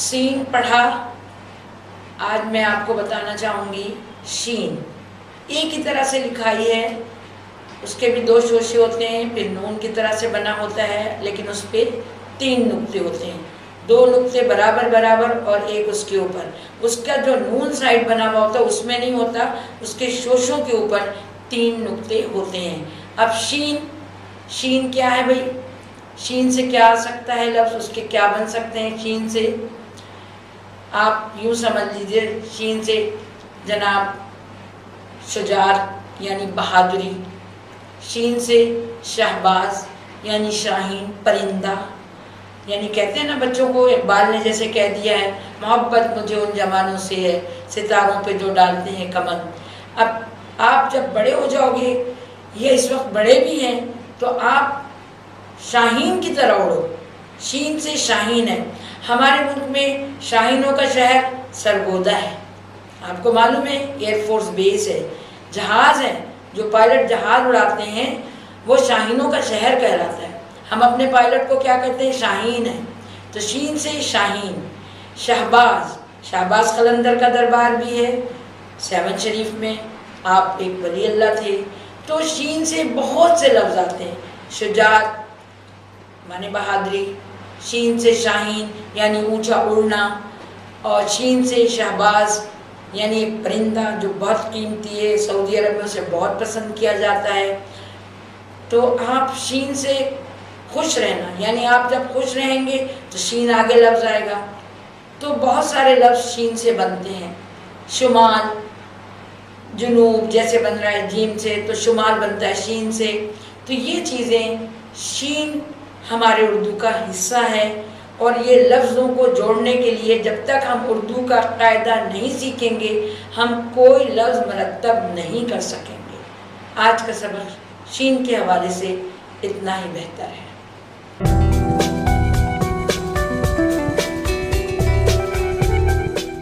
سین پڑھا، آج میں آپ کو بتانا چاہوں گی شین۔ ایک ہی طرح سے لکھائی ہے، اس کے بھی 2 شوشے ہوتے ہیں، پھر نون کی طرح سے بنا ہوتا ہے لیکن اس پہ 3 نقطے ہوتے ہیں، 2 نقطے برابر برابر اور ایک اس کے اوپر۔ اس کا جو نون سائڈ بنا ہوا ہوتا ہے اس میں نہیں ہوتا، اس کے شوشوں کے اوپر 3 نقطے ہوتے ہیں۔ اب شین، شین کیا ہے بھائی؟ شین سے کیا آ سکتا ہے لفظ، اس کے کیا بن سکتے ہیں؟ شین سے آپ یوں سمجھ لیجئے، شین سے جناب شجاعت یعنی بہادری، شین سے شہباز یعنی شاہین پرندہ، یعنی کہتے ہیں نا بچوں کو، اقبال نے جیسے کہہ دیا ہے محبت مجھے ان جوانوں سے ہے ستاروں پہ جو ڈالتے ہیں کمن۔ اب آپ جب بڑے ہو جاؤ گے، یہ اس وقت بڑے بھی ہیں، تو آپ شاہین کی طرح اڑو۔ شین سے شاہین ہے۔ ہمارے ملک میں شاہینوں کا شہر سرگودا ہے، آپ کو معلوم ہے، ایئر فورس بیس ہے، جہاز ہے، جو پائلٹ جہاز اڑاتے ہیں وہ شاہینوں کا شہر کہلاتا ہے۔ ہم اپنے پائلٹ کو کیا کہتے ہیں؟ شاہین ہے۔ تو شین سے شاہین۔ شہباز، شہباز قلندر کا دربار بھی ہے 7 شریف میں، آپ ایک ولی اللہ تھے۔ تو شین سے بہت سے لفظ آتے ہیں، شجاعت مانے بہادری، شین سے شاہین یعنی اونچا اڑنا، اور شین سے شہباز یعنی ایک پرندہ جو بہت قیمتی ہے، سعودی عرب میں اسے بہت پسند کیا جاتا ہے۔ تو آپ شین سے خوش رہنا، یعنی آپ جب خوش رہیں گے تو شین آگے لفظ آئے گا۔ تو بہت سارے لفظ شین سے بنتے ہیں۔ شمال، جنوب جیسے بن رہا ہے جیم سے، تو شمال بنتا ہے شین سے۔ تو یہ چیزیں، شین ہمارے اردو کا حصہ ہے، اور یہ لفظوں کو جوڑنے کے لیے جب تک ہم اردو کا قاعدہ نہیں سیکھیں گے ہم کوئی لفظ مرتب نہیں کر سکیں گے۔ آج کا سبق شین کے حوالے سے اتنا ہی بہتر ہے۔